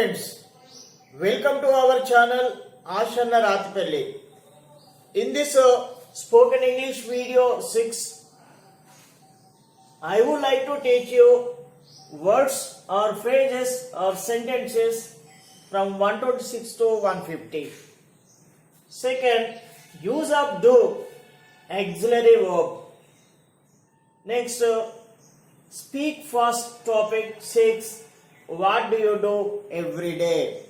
friends, welcome to our channel Ashanna Rathipelli. In this spoken English video 6, I would like to teach you words or phrases or sentences from 126 to 150. Second, use of do, auxiliary verb. Next, speak fast topic 6. What do you do every day?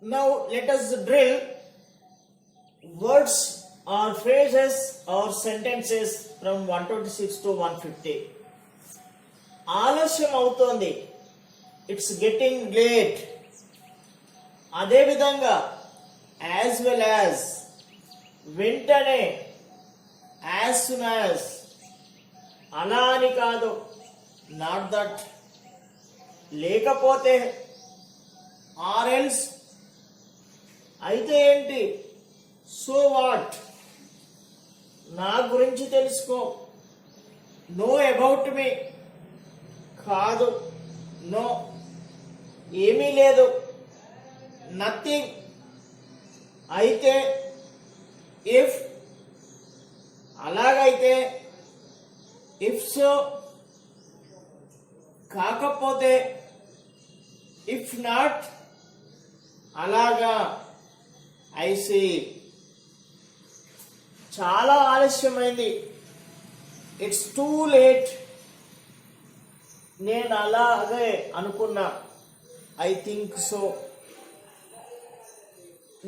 Now let us drill words or phrases or sentences from 126 to 150. ఆలస్యం అవుతోంది, it's getting late. అదేవిధంగా as well as, వెంటనే, as soon as, అలా అని కాదు, not that, లేకపోతే, or else, అయితే ఏంటి, సో వాట్, నా గురించి తెలుసుకో, నో అబౌట్ మీ, కాదు, నో, ఏమీ లేదు, నథింగ్, అయితే, ఇఫ్, అలాగైతే, ఇఫ్ సో, కాకపోతే, ఇఫ్ నాట్, అలాగా, ఐ సీ. చాలా ఆలస్యమైంది, ఇట్స్ టూ లేట్, నేను అలాగే అనుకున్నా, ఐ థింక్ సో.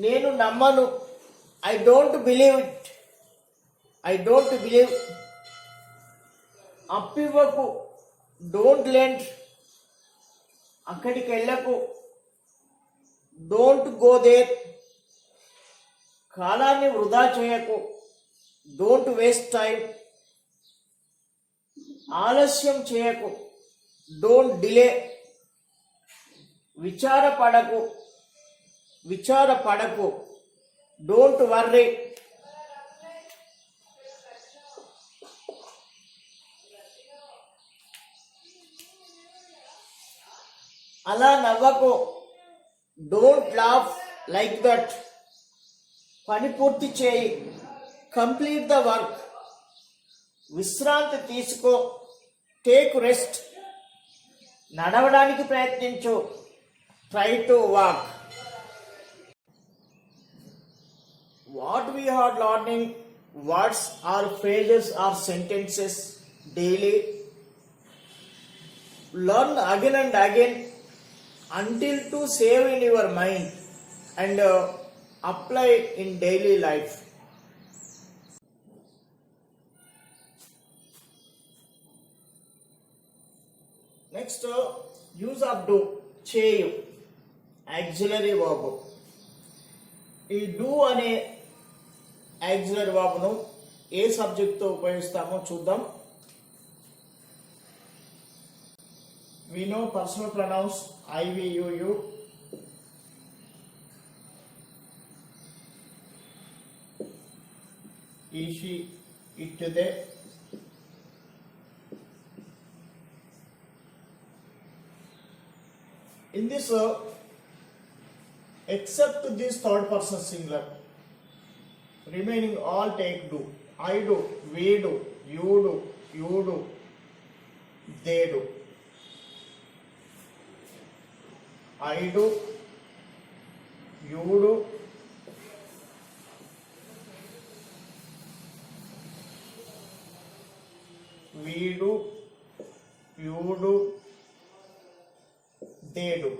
నేను నమ్మను, I don't believe it, I don't believe. అప్పివ్వకు, డోంట్ లెండ్, అక్కడికి వెళ్ళకు, డోంట్ గో దేర్, కాలాన్ని వృధా చేయకు, డోంట్ వేస్ట్ టైం, ఆలస్యం చేయకు, డోంట్ డిలే, విచారపడకు, డోంట్ వర్రీ, అలా నవ్వకు, డోంట్ లాఫ్ లైక్ దట్, పని పూర్తి చేయి, కంప్లీట్ ద వర్క్, విశ్రాంతి తీసుకో, టేక్ రెస్ట్, నడవడానికి ప్రయత్నించు, try to walk. What we are learning words or phrases or sentences daily. Learn again and again until to save in your mind and apply in daily life. Next, use of do, చేyu, auxiliary verb. ఈ do అనే auxiliary verb ను ఏ subject తో ఉపయోగిస్తామో చూద్దాం. We know personal pronouns I, we, you. He, she, it, they. In this, except this third person singular, remaining all take do. I do, we do, you do, they do. I do, you do, we do, you do, they do.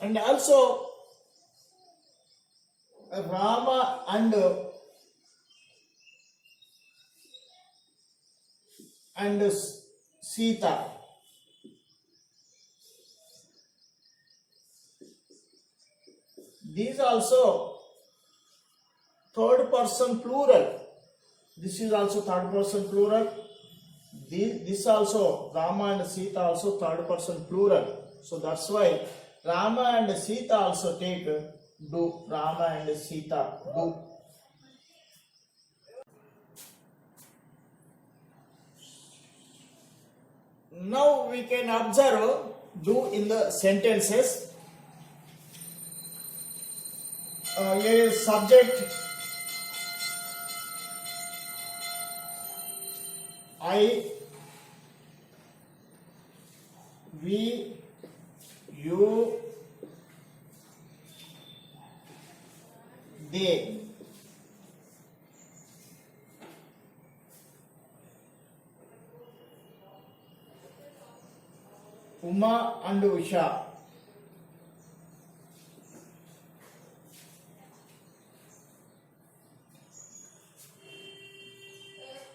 And also Rama and Sita. These also third person plural. This is also third person plural. This also Rama and Sita also third person plural. So that's why Rama and Sita also take do. Rama and Sita do. Now we can observe do in the sentences. Here is subject I, we, you, they. Uma and Usha.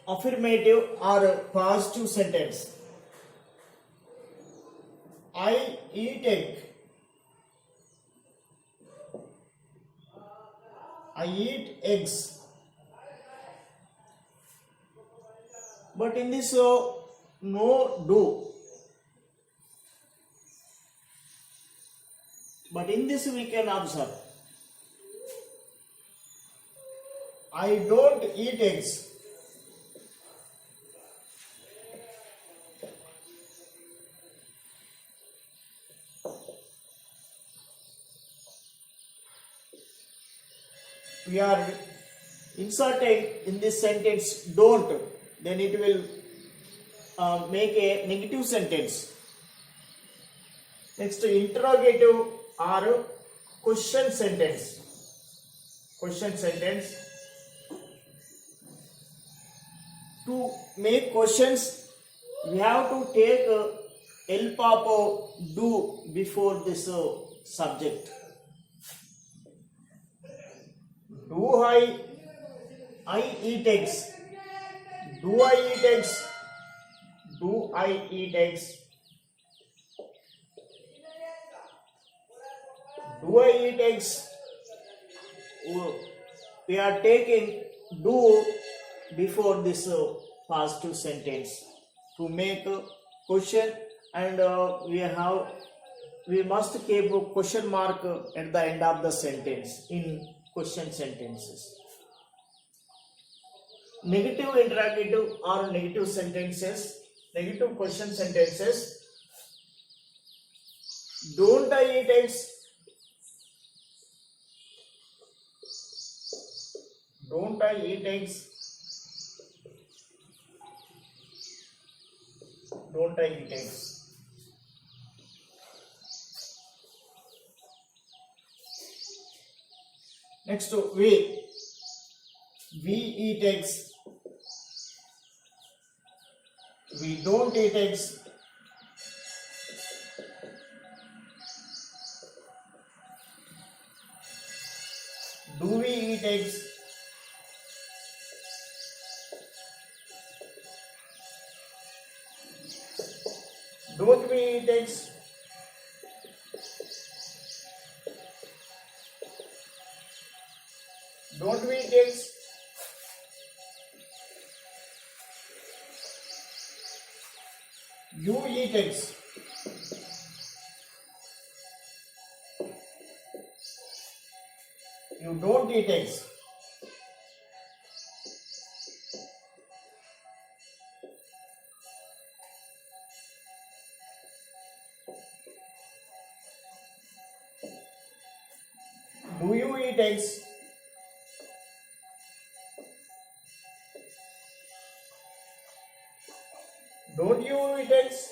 Affirmative or positive sentence. I eat egg. I eat eggs. But in this no do. But in this we can observe. I don't eat eggs. We are inserting in this sentence don't, then it will make a negative sentence. Next, interrogative or question sentence. Question sentence. To make questions, we have to take help of do before this subject. Do I eat eggs? Do I eat eggs? Do I eat eggs? Do I eat eggs? We are taking do before this positive sentence to make a question, and we must keep a question mark at the end of the sentence in question sentences. Negative interrogative or negative sentences, negative question sentences. Don't I eat eggs? Don't I eat eggs? Don't I eat eggs? Next, we eat eggs. We don't eat eggs. Do we eat eggs? Don't we eat eggs? Don't we eat eggs? You eat eggs. You don't eat eggs. Do you eat eggs? Don't you eat eggs?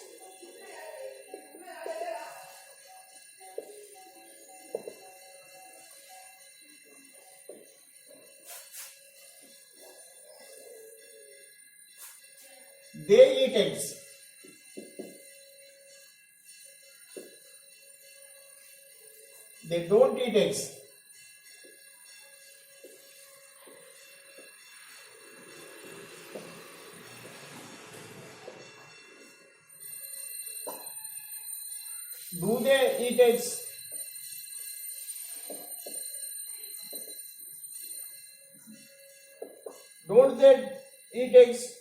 They eat eggs. They don't eat eggs. Do they eat eggs? Don't they eat eggs?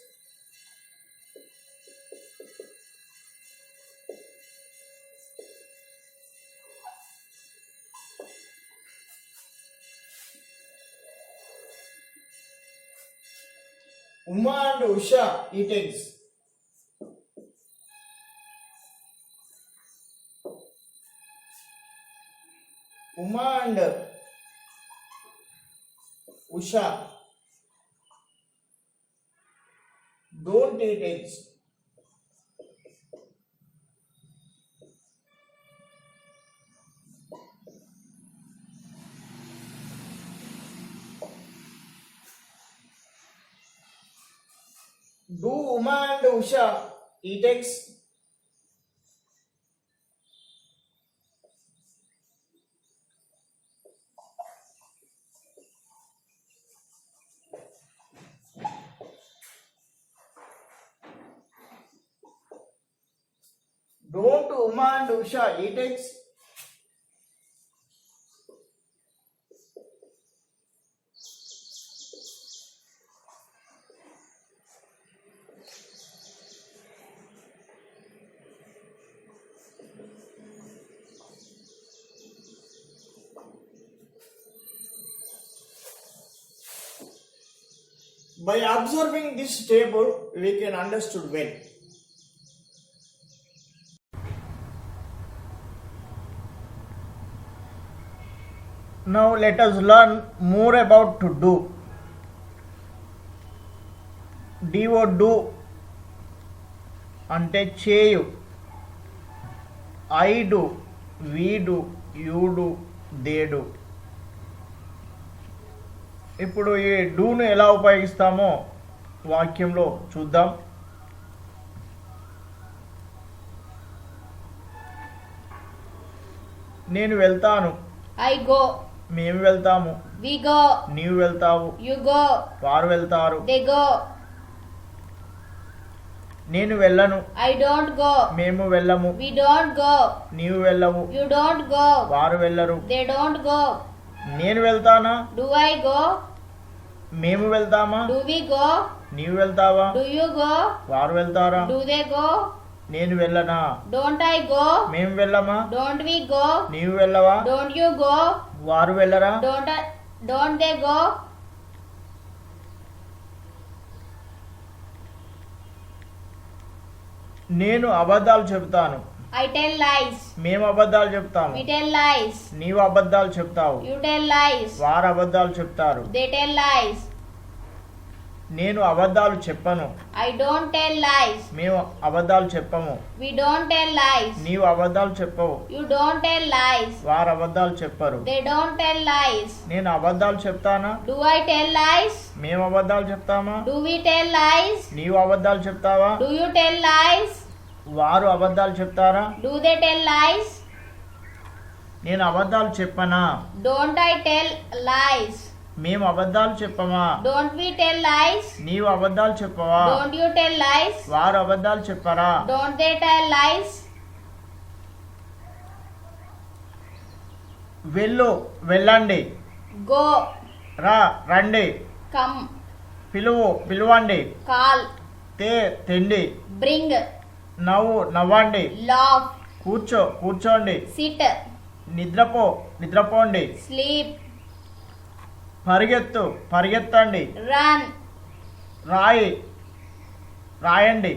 Uma and Usha eat eggs. Uma and Usha don't eat eggs. Do Uma and Usha eat eggs? Don't Uma and Usha eat eggs? By observing this table, we can understand well. Now let us learn more about to do. Do అంటే చేయు. I do, we do, you do, they do. ఇప్పుడు ఈ డూను ఎలా ఉపయోగిస్తామో వాక్యంలో చూద్దాం. నేను వెళ్తాను. I go. మేము వెళ్తాము. We go. నీవు వెళ్తావు. You go. వారు వెళ్తారు. They go. నేను వెళ్ళను. I don't go. మేము వెళ్ళము. We don't go. నీవు వెళ్ళవు. You don't go. వారు వెళ్ళరు. They don't go. నేను వెళ్తానా? Do I go? మేము వెళ్తామా? Do we go? నీవు వెళ్తావా? Do you go? వారు వెళ్తారా? Do they go? నేను వెళ్ళనా? Don't I go? మేము వెళ్ళమా? Don't we go? నీవు వెళ్ళవా? Don't you go? వారు వెళ్ళరా? Don't they go? నేను అబద్ధాలు చెబుతాను. I tell lies. మేము అబద్ధాలు చెప్తాము. We tell lies. నీవు అబద్ధాలు చెప్తావు. You tell lies. వారు అబద్ధాలు చెప్తారు. They tell lies. నేను అబద్ధాలు చెప్పను. I don't tell lies. మేము అబద్ధాలు చెప్పము. We don't tell lies. నీవు అబద్ధాలు చెప్పవు. You don't tell lies. వారు అబద్ధాలు చెప్పరు. They don't tell lies. నేను అబద్ధాలు చెప్తానా? Do I tell lies? మేము అబద్ధాలు చెప్తామా? Do we tell lies? నీవు అబద్ధాలు చెప్తావా? Do you tell lies? వారు అబద్ధాలు చెప్తారా? Do they tell lies? నేను అబద్ధాలు చెప్పనా? Don't I tell lies? మేము అబద్ధాలు చెప్పమా? Don't we tell lies? నీవు అబద్ధాలు చెప్పవా? Don't you tell lies? వారు అబద్ధాలు చెప్పరా? Don't they tell lies? వెళ్ళు, వెళ్ళండి. Go. రా, రండి. Come. పిలువు, పిలువండి. Call. తెండి. Bring. నవ్వు, నవ్వండి. Laugh. కూర్చో, కూర్చోండి. Sit. నిద్రపో, నిద్రపోండి. Sleep. పరిగెత్తు, పరిగెత్తండి. Run. రాయి, రాయండి.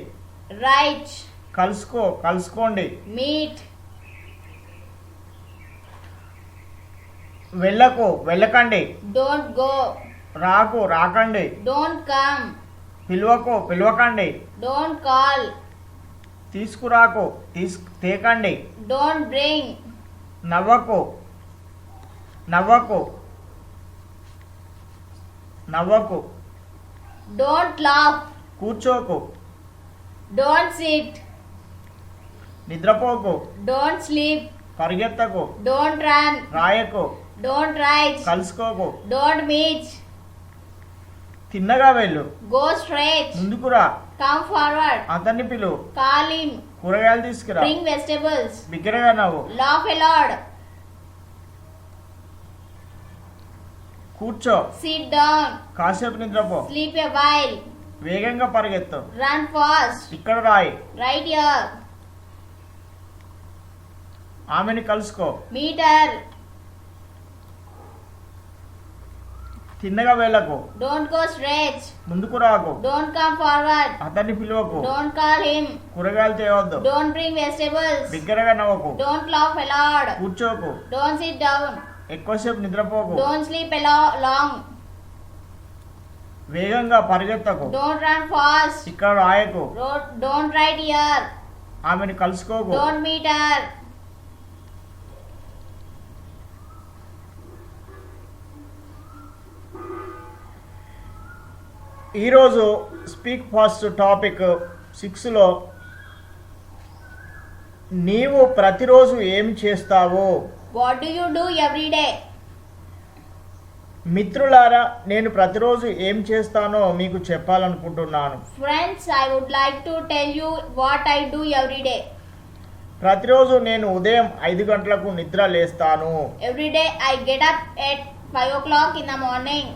Write. కలుసుకో, కలుసుకోండి. Meet. వెళ్ళకు, వెళ్ళకండి. Don't go. రాకు, రాకండి. Don't come. పిలువకు, పిలవకండి. Don't call. తీసుకురాకు, తేకండి. Don't bring. నవ్వకు, నవ్వకు, నవ్వకు. Don't laugh. కూర్చోకు. Don't sit. నిద్రపోకు. Don't sleep. పరిగెత్తకు. Don't run. రాయకు. Don't write. కలుసుకోకు. Don't meet. తిన్నగా వెళ్ళు. Go straight. ముందుకురా. Come forward. అతన్ని పిలు. Call him. కూరగాయలు తీసుకురా. Bring vegetables. బిగ్గరగా నవ్వు. Laugh aloud. కూర్చో. Sit down. కాసేపు నిద్రపో. Sleep a while. వేగంగా పరిగెత్తు. Run fast. ఇక్కడ రాయి. Right here. ఆమెని కలుసుకో. Meet her. కిందగా వెళ్ళకు, Don't go straight. ముందుకు రాకు, Don't come forward. అతన్ని పిలువకు, Don't call him. కూరగాయలు తేవద్దు, Don't bring vegetables. బిగ్గరగా నవ్వకు, Don't laugh aloud. కూర్చోకు, Don't sit down. ఎక్కువసేపు నిద్రపోకు, Don't sleep long. వేగంగా పరిగెత్తకు, Don't run fast. ఇక్కడ రాయకు, Don't write here. ఆమెను కలుసుకోకు. Don't meet her. ఈరోజు స్పీక్ ఫాస్ట్ టాపిక్ 6లో నీవు ప్రతిరోజు ఏమి చేస్తావో. What do you do every day? మిత్రులారా, నేను ప్రతిరోజు ఏం చేస్తానో మీకు చెప్పాలనుకుంటున్నాను. Friends, I would like to tell you what I do every day. ప్రతిరోజు నేను ఉదయం 5 గంటలకు నిద్ర లేస్తాను. Every day I get up at 5 o'clock in the morning.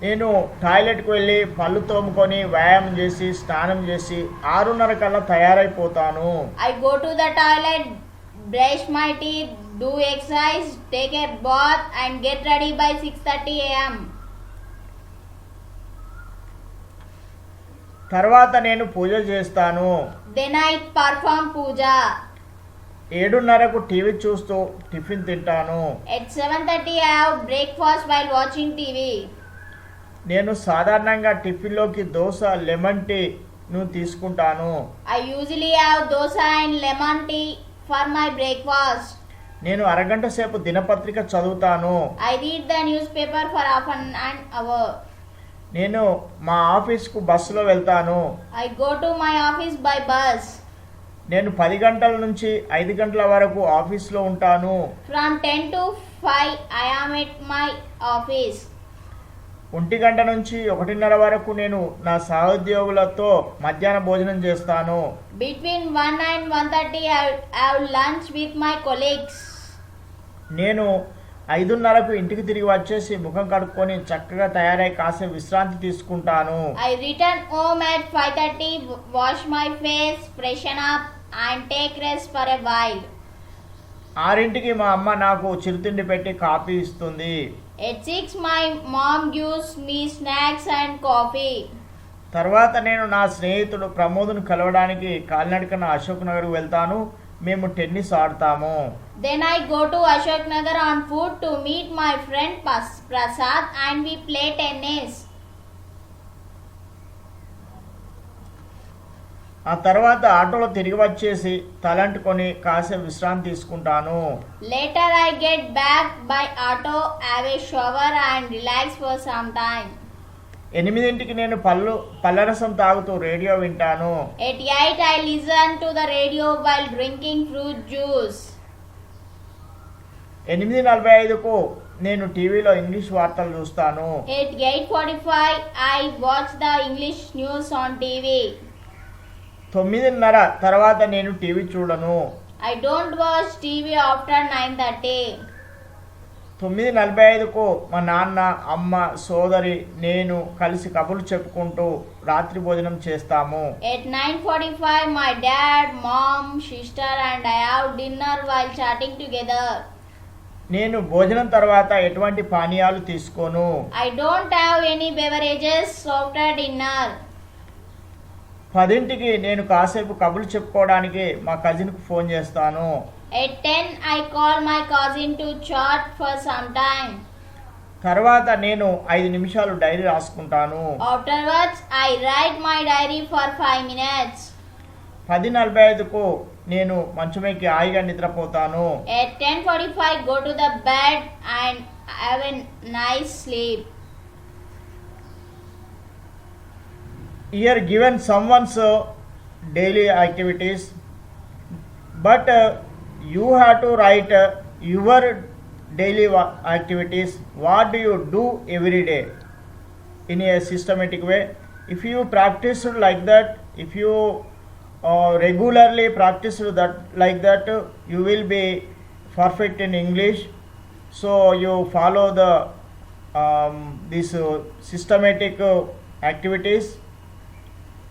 నేను టాయిలెట్కి వెళ్ళి పళ్ళు తోముకొని వ్యాయామం చేసి స్నానం చేసి 6:30 కల్లా తయారైపోతాను. I go to the toilet, brush my teeth, do exercise, take a bath and get ready by 6:30 a.m. తర్వాత నేను పూజ చేస్తాను. Then I perform puja. 7:30కు టీవీ చూస్తూ టిఫిన్ తింటాను. At 7:30 I have breakfast while watching TV. నేను సాధారణంగా టిఫిన్లోకి dosa lemon టీను తీసుకుంటాను. I usually have dosa and lemon tea for my breakfast. నేను అరగంట సేపు దినపత్రిక చదువుతాను. I read the newspaper for half an hour. నేను మా ఆఫీస్కు బస్సులో వెళ్తాను. I go to my office by bus. నేను 10 గంటల నుంచి 5 గంటల వరకు ఆఫీస్లో ఉంటాను. From 10 to 5 I am at my office. 1 గంట నుంచి 1:30 వరకు నేను నా సహోద్యోగులతో మధ్యాహ్న భోజనం చేస్తాను. Between 1 and 1:30 I have lunch with my colleagues. నేను 5:30కు ఇంటికి తిరిగి వచ్చేసి ముఖం కడుక్కొని చక్కగా తయారై కాసేపు విశ్రాంతి తీసుకుంటాను. I return home at 5:30, wash my face, freshen up and take rest for a while. 6ంటికి మా అమ్మ నాకు చిరుతిండి పెట్టి కాఫీ ఇస్తుంది. At 6 my mom gives me snacks and coffee. తర్వాత నేను నా స్నేహితుడు ప్రమోద్ను కలవడానికి కాలినడకన అశోక్ నగర్కు వెళ్తాను. మేము టెన్నిస్ ఆడతాము. Then I go to Ashok Nagar on foot to meet my friend Prasad and we play tennis. ఆ తర్వాత ఆటోలో తిరిగి వచ్చేసి తలంటుకొని కాసేపు విశ్రాంతి తీసుకుంటాను. Later I get back by auto, have a shower and relax for some time. 8ంటికి నేను పళ్ళరసం తాగుతూ రేడియో వింటాను. At 8 I listen to the radio while drinking fruit juice. 8:45కు నేను టీవీలో ఇంగ్లీష్ వార్తలు చూస్తాను. At 8:45 I watch the English news on TV. 9:30 తర్వాత నేను TV చూడను. I don't watch TV after 9:30. 9:45కు మా నాన్న, అమ్మ, సోదరి, నేను కలిసి కబుర్లు చెప్పుకుంటూ రాత్రి భోజనం చేస్తాము. At 9:45 my dad, mom, sister and I have dinner while chatting together. నేను భోజనం తర్వాత ఎటువంటి పానీయాలు తీసుకోను. I don't have any beverages after dinner. 10ంటికి నేను కాసేపు కబుర్లు చెప్పుకోవడానికి మా కజిన్కు ఫోన్ చేస్తాను. At 10 I call my cousin to chat for some time. తర్వాత నేను 5 నిమిషాలు డైరీ రాసుకుంటాను. Afterwards I write my diary for 5 minutes. 10:45కు నేను మంచమెక్కి హాయిగా నిద్రపోతాను. At 10:45 go to the bed and have a nice sleep. Here given someone's daily activities, but you have to write your daily activities. What do you do every day in a systematic way? If you practice like that, if you regularly practice that like that, you will be perfect in English. So you follow the this systematic activities.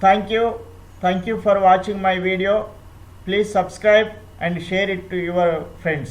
Thank you for watching my video. Please subscribe and share it to your friends.